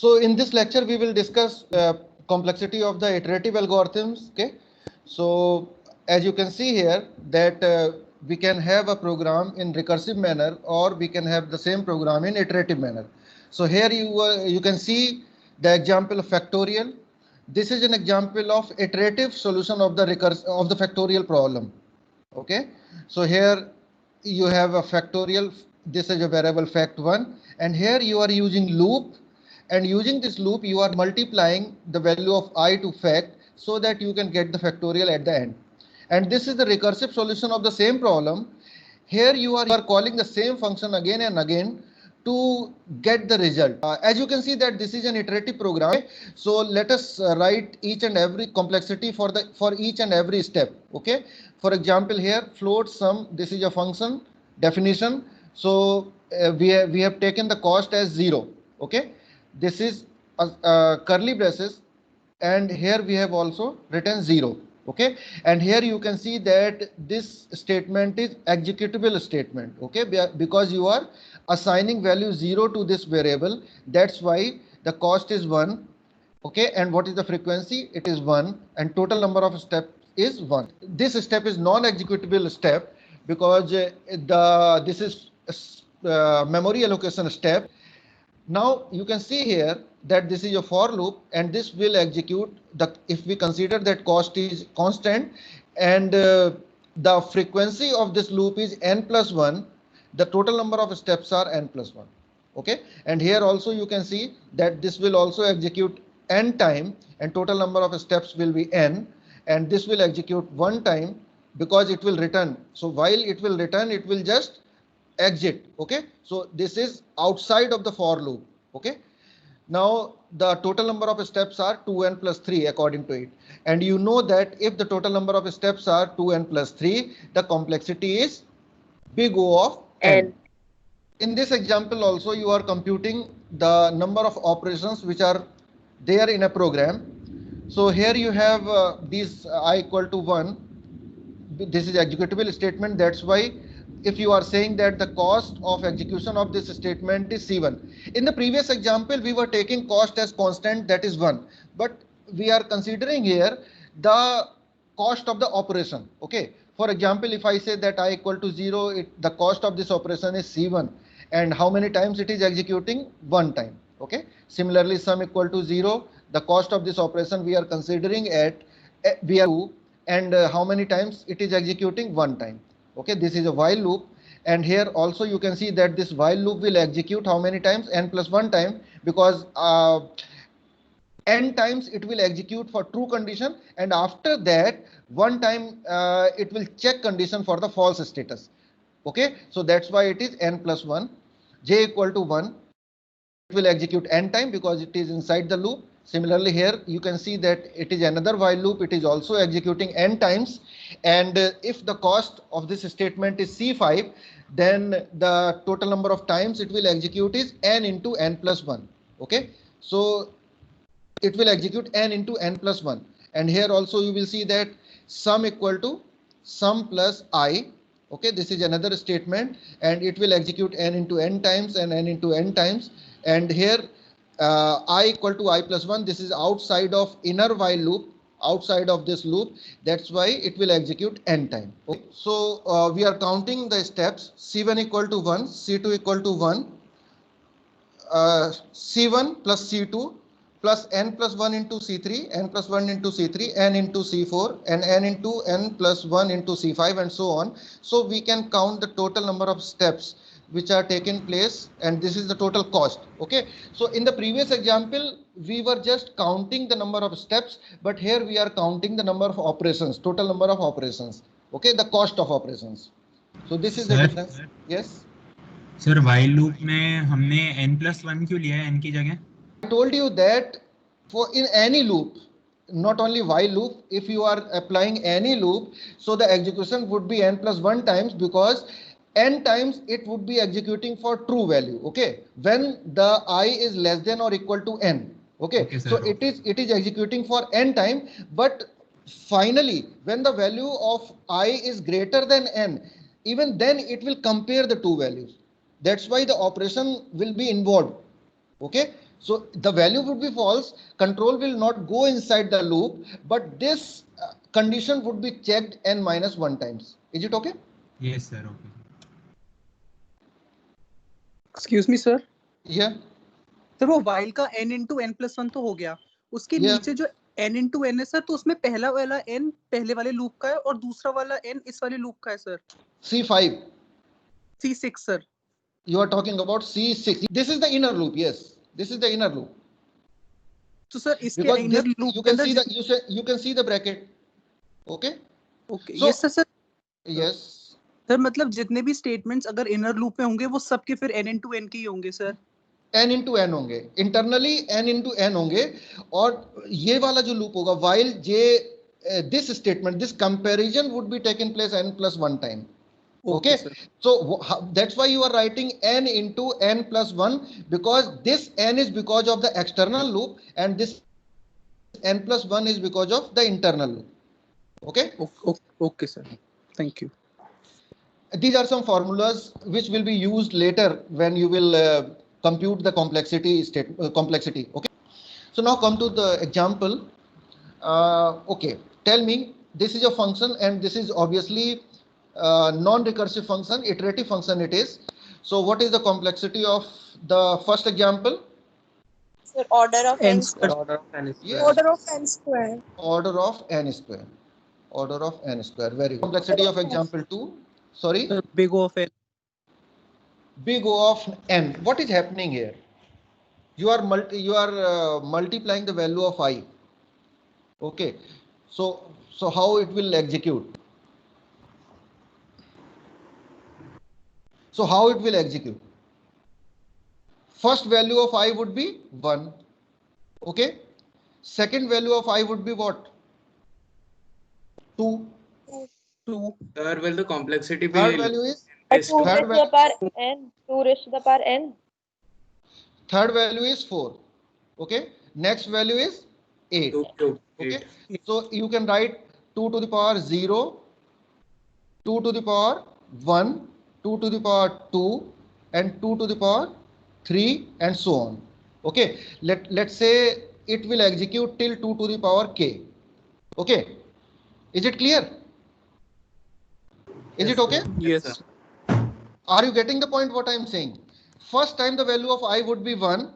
So in this lecture, we will discuss complexity of the iterative algorithms. Okay. So as you can see here that we can have a program in recursive manner, or we can have the same program in iterative manner. So here you can see the example of factorial. This is an example of iterative solution of the factorial problem. Okay. So here you have a factorial. This is a variable fact1, and here you are using loop, and using this loop you are multiplying the value of I to fact so that you can get the factorial at the end. And this is the recursive solution of the same problem. Here you are calling the same function again and again to get the result. As you can see that this is an iterative program. So let us write each and every complexity for each and every step. Okay. For example, here float sum, this is a function definition. So we have taken the cost as 0. Okay. This is curly braces, and here we have also written 0. Okay. And here you can see that this statement is executable statement. Okay. Because you are assigning value 0 to this variable, that's why the cost is 1. Okay. And what is the frequency? It is 1, and total number of steps is 1. This step is non-executable step because this is memory allocation step. Now you can see here that this is a for loop, and this will execute if we consider that cost is constant, and the frequency of this loop is n plus 1. The total number of steps are n plus 1. Okay. And here also you can see that this will also execute n time, and total number of steps will be n, and this will execute one time because it will return. So while it will return, it will just exit. Okay. So this is outside of the for loop. Okay. Now the total number of steps are 2n plus 3 according to it, and you know that if the total number of steps are 2n plus 3, the complexity is big O of n. In this example also you are computing the number of operations which are there in a program. So here you have these I equal to 1. This is executable statement. That's why if you are saying that the cost of execution of this statement is C1. In the previous example, we were taking cost as constant, that is 1. But we are considering here the cost of the operation. Okay. For example, if I say that I equal to 0, the cost of this operation is C1. And how many times it is executing? One time. Okay. Similarly, sum equal to 0. The cost of this operation we are considering at we are 2, and how many times it is executing? One time. Okay. This is a while loop, and here also you can see that this while loop will execute how many times? N plus 1 time, because n times it will execute for true condition, and after that one time it will check condition for the false status. Okay. So that's why it is n plus 1. J equal to 1, it will execute n time because it is inside the loop. Similarly, here you can see that it is another while loop. It is also executing n times, and if the cost of this statement is C5, then the total number of times it will execute is n into n plus 1. Okay. So it will execute n into n plus 1, and here also you will see that sum equal to sum plus I. Okay. This is another statement, and it will execute n into n times and n into n times, and here I equal to I plus 1. This is outside of inner while loop, outside of this loop. That's why it will execute n time. Okay. So we are counting the steps. C1 equal to 1, C2 equal to 1, C1 plus C2 plus n plus 1 into C3, n plus 1 into C3, n into C4, and n into n plus 1 into C5, and so on. So we can count the total number of steps which are taken place, and this is the total cost. Okay. So in the previous example, we were just counting the number of steps, but here we are counting the number of operations, total number of operations. Okay. The cost of operations. So this is the difference. Yes. Sir while loop में हमने n plus 1 क्यों लिया है n की जगह? I told you that for in any loop, not only while loop, if you are applying any loop, so the execution would be n plus 1 times, because n times it would be executing for true value. Okay. When the I is less than or equal to n. Okay. Okay, so it is executing for n time, but finally when the value of I is greater than n, even then it will compare the two values. That's why the operation will be involved. Okay. So the value would be false. Control will not go inside the loop, but this condition would be checked n minus 1 times. Is it okay? Yes sir, okay. Excuse me sir, Yeah. Sir वो while का n into n plus 1 तो हो गया, उसके Yeah. नीचे जो n into n है sir, तो उसमें पहला वाला n पहले वाले लूप का है और दूसरा वाला n इस वाले लूप का है sir. C5. C6 sir. You are talking about C6. This is the inner loop. Yes, this is the inner loop. तो सर इसके Because inner this, loop you के can अंदर see the you can see the bracket. Okay. Okay. So- yes sir. Yes. Sir मतलब जितने भी statements अगर inner loop में होंगे वो सबके फिर n into n के ही होंगे सर. n into n होंगे, इंटरनली n into n होंगे, और ये वाला जो लूप होगा while j this statement, this comparison would be taken place n plus 1 time. Okay, sir. so that's why you are writing n into n plus 1, because this n is because of the external loop and this n plus 1 is because of the internal loop. Okay. Okay sir, thank you. These are some formulas which will be used later when you will compute the complexity. Okay. So now come to the example. Okay, tell me, this is a function and this is obviously non-recursive function, iterative function it is. So what is the complexity of the first example? Sir, order of n square. Order of n square. Yes. Order of n square. Order of n square. Order of n square. Very good. Complexity of example 2. Sorry. Big O of n. Big O of n. What is happening here? You are multiplying the value of I. Okay. So how it will execute? So how it will execute? First value of I would be 1. Okay. Second value of I would be what? 2. 2. Third, will the complexity be Third value is 2 raised to the power n. 2 raised to the power n. third value is 4. Okay. Next value is 8. Okay. So you can write 2 to the power 0, 2 to the power 1, 2 to the power 2, and 2 to the power 3, and so on. Okay. Let's say it will execute till 2 to the power k. Okay. Is it clear? Is it okay? Yes. Are you getting the point what I am saying? First time the value of I would be 1.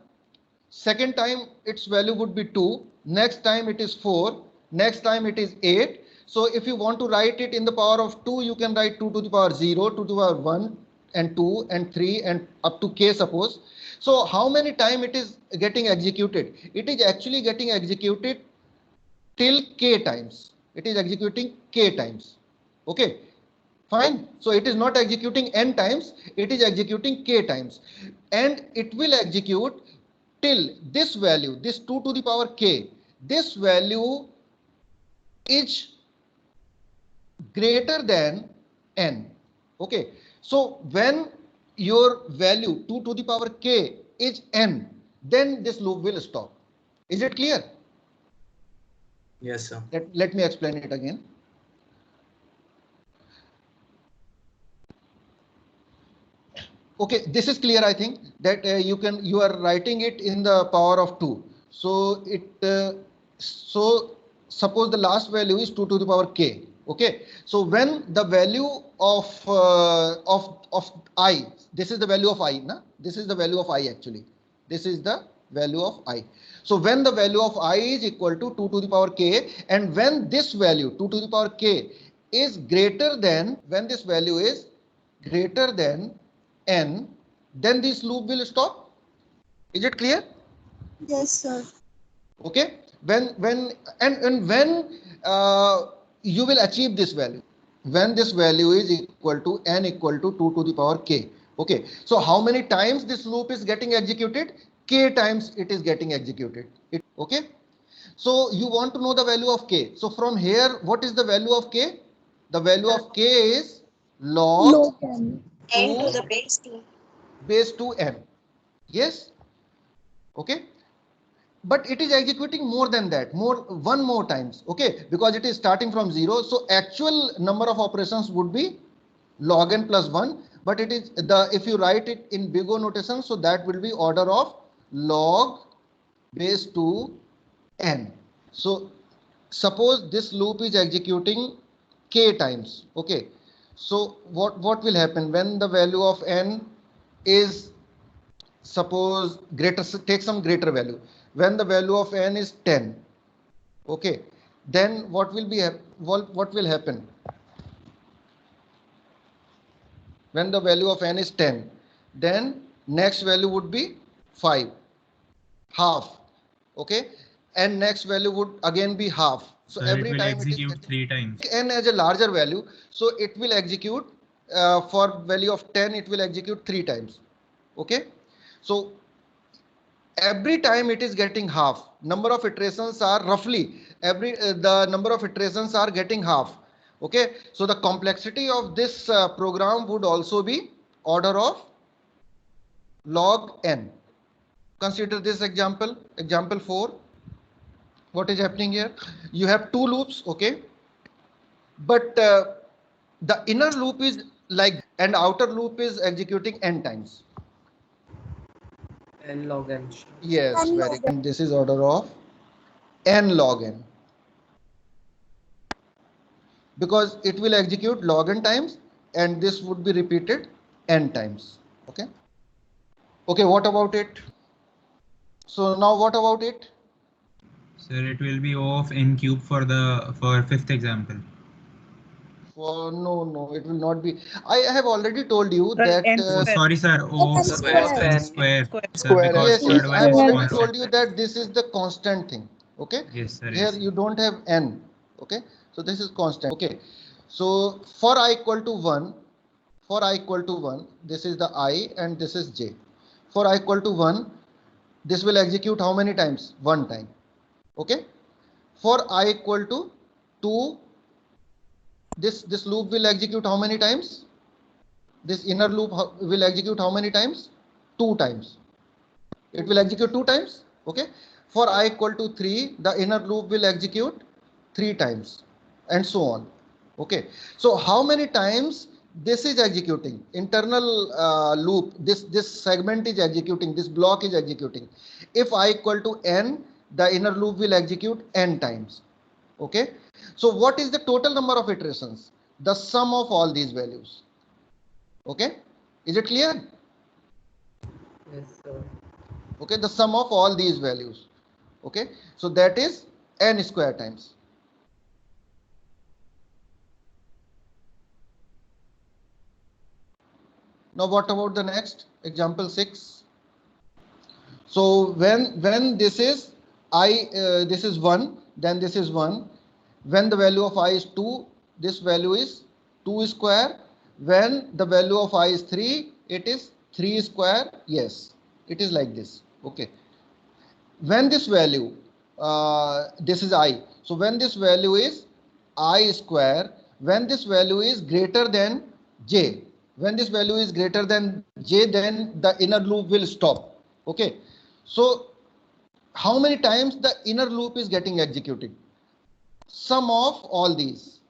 Second time its value would be 2. Next time it is 4. Next time it is 8. So if you want to write it in the power of 2, you can write 2 to the power 0, 2 to the power 1, and 2, and 3, and up to k, suppose. So how many times it is getting executed? It is actually getting executed till k times. It is executing k times. Okay. Fine. So it is not executing n times, it is executing k times. And it will execute till this value, this 2 to the power k, this value is greater than n. Okay. So when your value 2 to the power k is n, then this loop will stop. Is it clear? Yes, sir. Let me explain it again. Okay, this is clear. I think that you are writing it in the power of 2. So so suppose the last value is 2 to the power k. Okay, so when the value of I, this is the value of I, na? This is the value of I actually. This is the value of I. So when the value of I is equal to 2 to the power k, and when this value 2 to the power k is greater than, when this value is greater than n, then this loop will stop. Is it clear? Yes, sir. Okay. When you will achieve this value, when this value is equal to n equal to 2 to the power k. Okay. So how many times this loop is getting executed? K times it is getting executed. Okay. So you want to know the value of k. So from here, what is the value of k? The value of k is log n to to the base 2. Base 2n. Yes. Okay. But it is executing more than that, one more times. Okay, because it is starting from 0. So actual number of operations would be log n plus 1. But it is if you write it in big O notation, so that will be order of log base 2 n. So suppose this loop is executing k times. Okay, so what will happen when the value of n is, suppose greater, take some greater value, when the value of n is 10. Okay, then what will happen when the value of n is 10? Then next value would be 5, half. Okay, and next value would again be half. So Sir, it every will time it is execute 3 times. n as a larger value, so it will execute for value of 10 it will execute 3 times. Okay, so every time it is getting half. Number of iterations are roughly the number of iterations are getting half. Okay, so the complexity of this program would also be order of log n. Consider this example, example 4. What is happening here? You have two loops. Okay, but the inner loop is like, and outer loop is executing n times. N log n. Yes, very good. And this is order of n log n, because it will execute log n times and this would be repeated n times. Okay, okay, what about it? So now what about it? Sir, it will be O of n cube for fifth example. No, it will not be. I have already told you Sir, that n Oh, square. sorry, sir. O of Square of n n. square. Sir, Square. because yes, third I one have is already constant. told you that this is the constant thing. Okay, Yes, sir. here Yes. you don't have n. Okay, so this is constant. Okay, so for I equal to 1, for I equal to 1, this is the I and this is j. For I equal to 1, this will execute how many times? One time. Okay, for I equal to 2, this loop will execute how many times? This inner loop will execute how many times? 2 times. It will execute 2 times. Okay, for I equal to 3, the inner loop will execute 3 times, and so on. Okay, so how many times this is executing? Internal loop, this segment is executing, this block is executing. If I equal to n, the inner loop will execute n times. Okay, so what is the total number of iterations? The sum of all these values. Okay, is it clear? Yes, sir. Okay, the sum of all these values. Okay, so that is n square times. Now what about the next example 6? So when this is I, this is 1, then this is 1. When the value of I is 2, this value is 2 square. When the value of I is 3, it is 3 square. Yes, it is like this. Okay, when this value, this is I, so when this value is I square, when this value is greater than j, when this value is greater than j, then the inner loop will stop. Okay, so how many times the inner loop is getting executed? Sum of all these,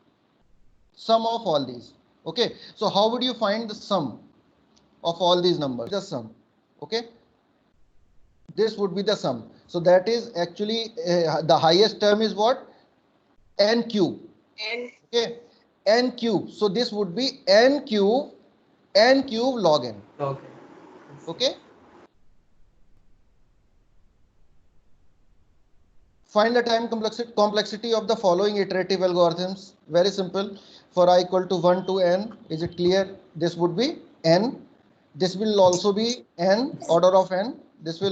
sum of all these. Okay, so how would you find the sum of all these numbers? The sum. Okay, this would be the sum. So that is actually the highest term is what? N cube. N. Okay, n cube. So this would be n cube log n. Log n. Okay, find the time complexity of the following iterative algorithms. Very simple. For I equal to 1 to n, is it clear? This would be n. This will also be n, order of n. This will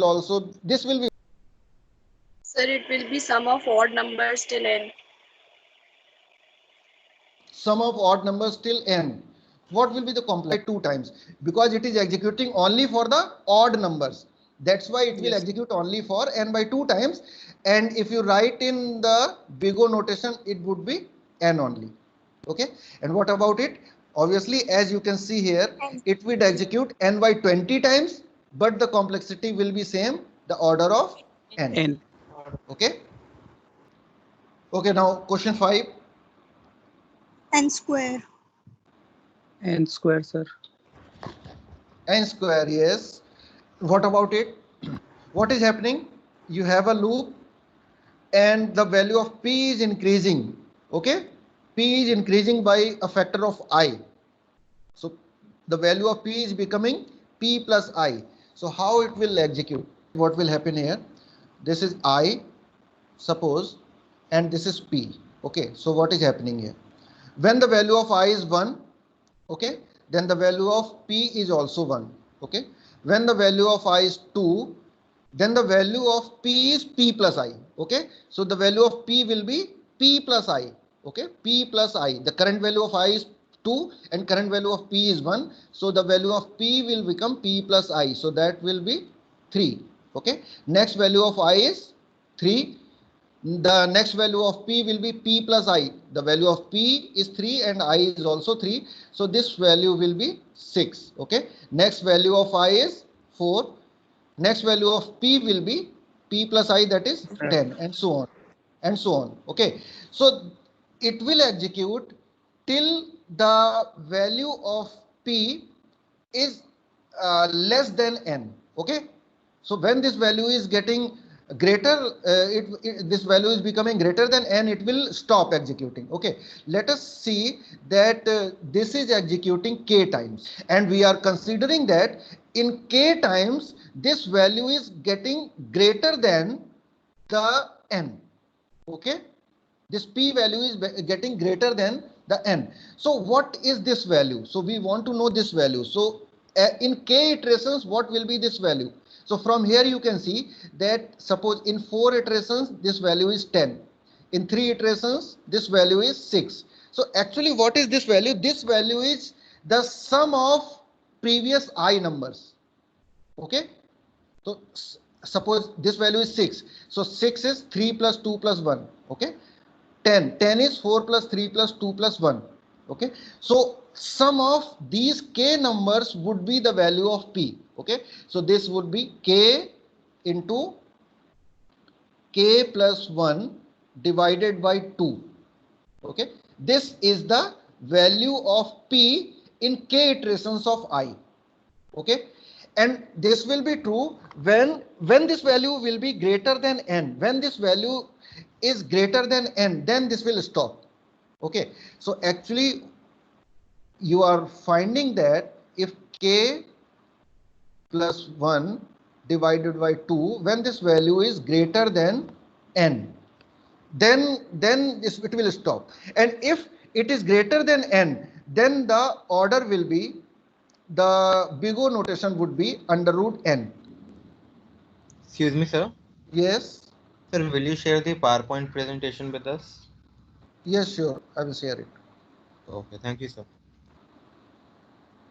be. Sir, it will be sum of odd numbers till n. Sum of odd numbers till n. What will be the complex? 2 times, because it is executing only for the odd numbers. That's why it will Yes. execute only for n by 2 times. And if you write in the big O notation, it would be n only. Okay, and what about it? Obviously, as you can see here, it will execute n by 20 times, but the complexity will be same, the order of n. N. Okay, okay, now question 5. N square. N square, sir. N square, yes. What about it? What is happening? you have a loop and the value of p is increasing. Okay, p is increasing by a factor of I. So the value of p is becoming p plus I. So how it will execute? What will happen here? This is I, suppose, and this is p. Okay, so what is happening here? When the value of I is 1, okay, then the value of p is also 1. Okay, when the value of I is 2, then the value of p is p plus I. Okay, so the value of p will be p plus I. Okay, p plus I. The current value of I is 2 and current value of p is 1. So the value of p will become p plus I. So that will be 3. Okay, next value of I is 3. The next value of p will be p plus I. The value of p is 3 and I is also 3. So this value will be 6. Okay, next value of I is 4. Next value of p will be p plus I, that is 10, and so on and so on. Okay, so it will execute till the value of p is less than n. Okay, so when this value is getting greater, this value is becoming greater than n, it will stop executing. Okay, let us see that this is executing k times, and we are considering that in k times this value is getting greater than the n. Okay, this p value is getting greater than the n. So what is this value? So we want to know this value. So in k iterations, what will be this value? So from here you can see that suppose in 4 iterations this value is 10. In 3 iterations this value is 6. So actually what is this value? This value is the sum of previous I numbers. Okay, so suppose this value is 6. So 6 is 3 plus 2 plus 1. Okay, 10 is 4 plus 3 plus 2 plus 1. Okay, so sum of these k numbers would be the value of p. Okay, so this would be k into k plus 1 divided by 2. Okay, this is the value of p in k iterations of I. Okay, and this will be true when this value will be greater than n. When this value is greater than n, then this will stop. Okay, so actually you are finding that if k plus 1 divided by 2, when this value is greater than n, then it will stop. And if it is greater than n, then the order will be, the big O notation would be under root n. Excuse me, sir. Yes. Sir, will you share the PowerPoint presentation with us? Yes, sure. I will share it. Okay, thank you, sir.